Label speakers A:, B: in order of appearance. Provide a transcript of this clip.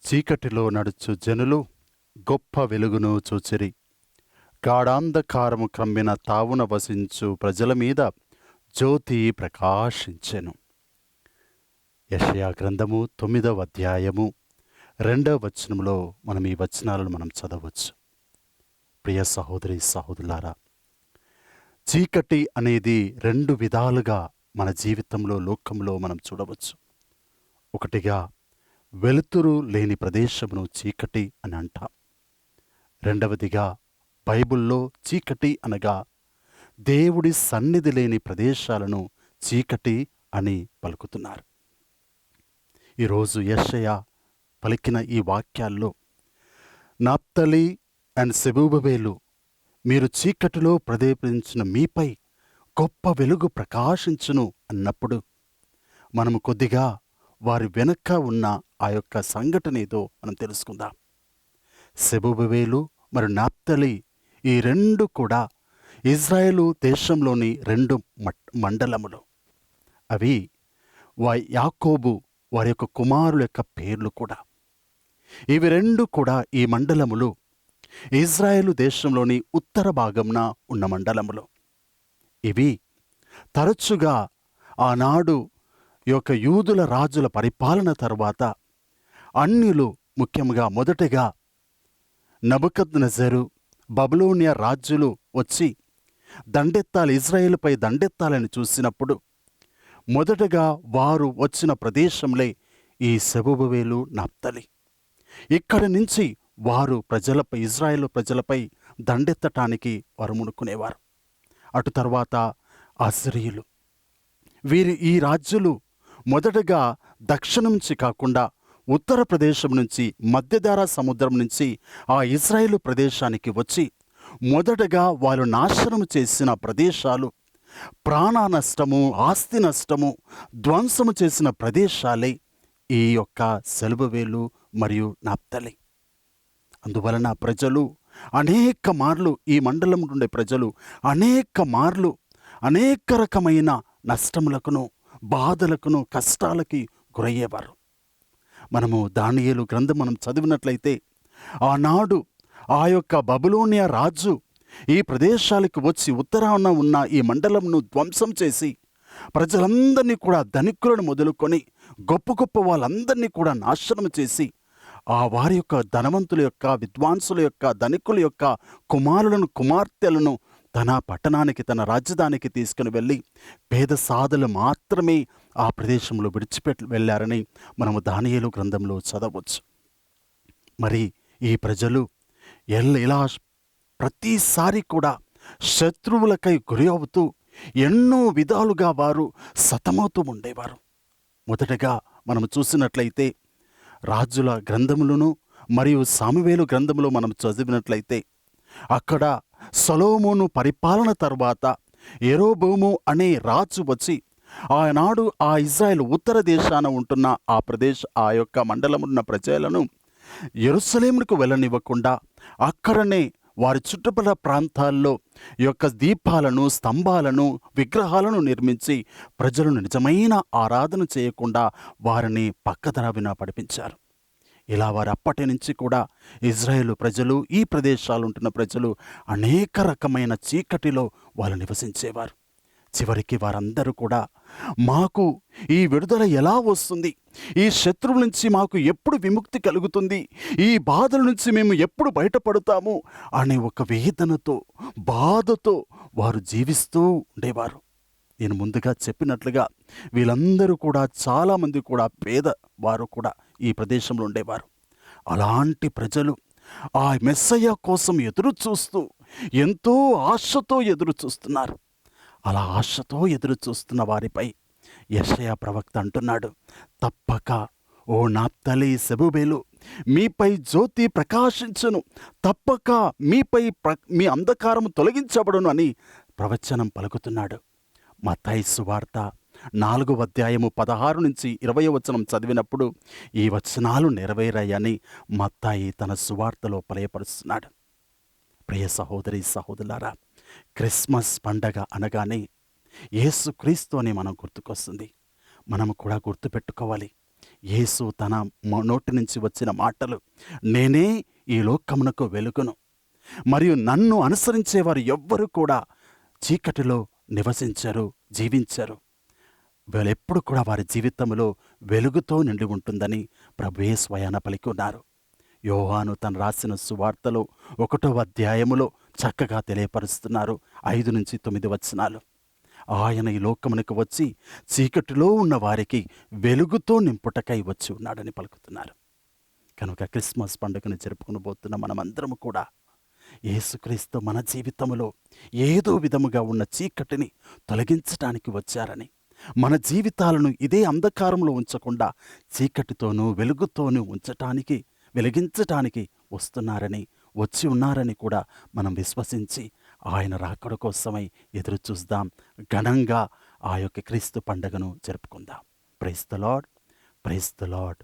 A: చీకటిలో నడుచు జనులు గొప్ప వెలుగును చూచిరి. గాఢాంధకారము క్రమ్మిన తావున వసించు ప్రజల మీద జ్యోతి ప్రకాశించెను. యెషయా గ్రంథము 9వ అధ్యాయము 2వ వచనములో మనం ఈ వచనాలను మనం చదవచ్చు. ప్రియ సహోదరి సహోదరులారా, చీకటి అనేది 2 విధాలుగా మన జీవితంలో లోకంలో మనం చూడవచ్చు. ఒకటిగా వెలుతురు లేని ప్రదేశమును చీకటి అని అంటాం. రెండవదిగా బైబిల్లో చీకటి అనగా దేవుడి సన్నిధి లేని ప్రదేశాలను చీకటి అని పలుకుతున్నారు. ఈరోజు యెషయా పలికిన ఈ వాక్యాల్లో నప్తలి అండ్ సెబూబవేలు, మీరు చీకటిలో ప్రదేశించిన మీపై గొప్ప వెలుగు ప్రకాశించును అన్నప్పుడు మనము కొద్దిగా వారి వెనక ఉన్న ఆ యొక్క సంఘటన ఏదో మనం తెలుసుకుందాం. సెబూబవేలు మరియు నప్తలి, ఈ 2 కూడా ఇజ్రాయేలు దేశంలోని 2 మండలములు. అవి యాకోబు వారి యొక్క కుమారుల యొక్క పేర్లు కూడా. ఇవి 2 కూడా ఈ మండలములు ఇజ్రాయేలు దేశంలోని ఉత్తర భాగంన ఉన్న మండలములు. ఇవి తరచుగా ఆనాడు యొక్క యూదుల రాజుల పరిపాలన తర్వాత అన్యులు, ముఖ్యంగా మొదటగా నెబుకద్నెజరు, బబులోనియా రాజులు వచ్చి దండెత్తాలి, ఇజ్రాయేలుపై దండెత్తాలని చూసినప్పుడు మొదటగా వారు వచ్చిన ప్రదేశంలో ఈ సెబూబవేలు, నప్తలి. ఇక్కడి నుంచి వారు ప్రజలపై, ఇజ్రాయేలు ప్రజలపై దండెత్తటానికి వారు మునుకునేవారు. అటు తర్వాత అసిరీయులు. ఈ రాజ్యులు మొదటగా దక్షిణం నుంచి కాకుండా ఉత్తర ప్రదేశం నుంచి, మధ్యధారా సముద్రం నుంచి ఆ ఇజ్రాయేలు ప్రదేశానికి వచ్చి మొదటగా వాళ్ళు నాశనం చేసిన ప్రదేశాలు, ప్రాణ నష్టము, ఆస్తి నష్టము, ధ్వంసము చేసిన ప్రదేశాలే ఈ యొక్క సెబూబవేలు మరియు నప్తలి. అందువలన ప్రజలు అనేక మార్లు, ఈ మండలం నుండే ప్రజలు అనేక మార్లు అనేక రకమైన నష్టములకును, బాధలకును, కష్టాలకి గురయ్యేవారు. మనము దానియేలు గ్రంథం మనం చదివినట్లయితే ఆనాడు ఆ యొక్క బబులోనియా రాజు ఈ ప్రదేశాలకు వచ్చి ఉత్తరాన ఉన్న ఈ మండలంను ధ్వంసం చేసి ప్రజలందరినీ కూడా, ధనికులను మొదలుకొని గొప్ప గొప్ప వాళ్ళందరినీ కూడా నాశనం చేసి ఆ వారి యొక్క ధనవంతుల యొక్క, విద్వాంసుల యొక్క, ధనికుల యొక్క కుమారులను, కుమార్తెలను తన పట్టణానికి, తన రాజధానికి తీసుకుని వెళ్ళి పేద సాధులు మాత్రమే ఆ ప్రదేశంలో విడిచిపెట్టి వెళ్ళారని మనము దానియేలు గ్రంథంలో చదవచ్చు. మరి ఈ ప్రజలు ఇలా ప్రతిసారి కూడా శత్రువులకై గురి అవుతూ ఎన్నో విధాలుగా వారు సతమవుతూ ఉండేవారు. మొదటగా మనము చూసినట్లయితే రాజుల గ్రంథములను మరియు సామువేలు గ్రంథములో మనం చదివినట్లయితే అక్కడ సొలొమోను పరిపాలన తర్వాత యెరోబోము అనే రాజు వచ్చి ఆనాడు ఆ ఇజ్రాయెల్ ఉత్తర దేశాన ఉంటున్న ఆ యొక్క మండలమున్న ప్రజలను యెరూషలేముకు వెళ్ళనివ్వకుండా అక్కడనే వారి చుట్టుపక్కల ప్రాంతాల్లో యొక్క దీపాలను, స్తంభాలను, విగ్రహాలను నిర్మించి ప్రజలను నిజమైన ఆరాధన చేయకుండా వారిని పక్కదారిన పడిపించారు. ఇలా వారు అప్పటి నుంచి కూడా ఇజ్రాయేలు ప్రజలు, ఈ ప్రదేశాలు ఉంటున్న ప్రజలు అనేక రకమైన చీకటిలో వాళ్ళు నివసించేవారు. చివరికి వారందరూ కూడా మాకు ఈ విడుదల ఎలా వస్తుంది, ఈ శత్రువుల నుంచి మాకు ఎప్పుడు విముక్తి కలుగుతుంది, ఈ బాధల నుంచి మేము ఎప్పుడు బయటపడతాము అనే ఒక వేదనతో, బాధతో వారు జీవిస్తూ ఉండేవారు. నేను ముందుగా చెప్పినట్లుగా వీళ్ళందరూ కూడా చాలామంది కూడా పేదవారు కూడా ఈ ప్రదేశంలో ఉండేవారు. అలాంటి ప్రజలు ఆ మెస్సయ్య కోసం ఎదురు చూస్తూ, ఎంతో ఆశతో ఎదురు చూస్తున్నారు. అలా ఆశతో ఎదురు చూస్తున్న వారిపై యెషయా ప్రవక్త అంటున్నాడు, తప్పక ఓ నప్తలి, సెబూబేలు, మీపై జ్యోతి ప్రకాశించును, తప్పక మీపై మీ అంధకారం తొలగించబడును అని ప్రవచనం పలుకుతున్నాడు. మత్తయి సువార్త 4వ అధ్యాయము 16 నుంచి 20వ వచనం చదివినప్పుడు ఈ వచనాలు నెరవేరాయని మత్తయి తన సువార్తలో తెలియపరుస్తున్నాడు. ప్రియ సహోదరి సహోదరులారా, క్రిస్మస్ పండగ అనగానే యేసుక్రీస్తు అని మనం గుర్తుకొస్తుంది. మనము కూడా గుర్తుపెట్టుకోవాలి, యేసు తన నోటి నుంచి వచ్చిన మాటలు, నేనే ఈ లోకమునకు వెలుగును, మరియు నన్ను అనుసరించేవారు ఎవ్వరూ కూడా చీకటిలో నివసించరు, జీవించరు. వీళ్ళెప్పుడు కూడా వారి జీవితంలో వెలుగుతో నిండి ఉంటుందని ప్రభువే స్వయాన పలికి ఉన్నారు. యోహాను తను రాసిన సువార్తలో 1వ అధ్యాయములో చక్కగా తెలియపరుస్తున్నారు. 5-9 వచనాలు. ఆయన ఈ లోకమునకు వచ్చి చీకటిలో ఉన్న వారికి వెలుగుతో నింపుటకై వచ్చి ఉన్నాడని పలుకుతున్నారు. కనుక క్రిస్మస్ పండుగను జరుపుకునబోతున్న మనమందరము కూడా యేసుక్రీస్తు మన జీవితంలో ఏదో విధముగా ఉన్న చీకటిని తొలగించటానికి వచ్చారని, మన జీవితాలను ఇదే అంధకారంలో ఉంచకుండా చీకటితోనూ వెలుగుతోనూ వెలిగించటానికి వస్తున్నారని, వచ్చి ఉన్నారని కూడా మనం విశ్వసించి ఆయన రాకడ కోసమై ఎదురు చూద్దాం. ఘనంగా ఆ యొక్క క్రీస్తు పండుగను జరుపుకుందాం. Praise the lord, praise the lord.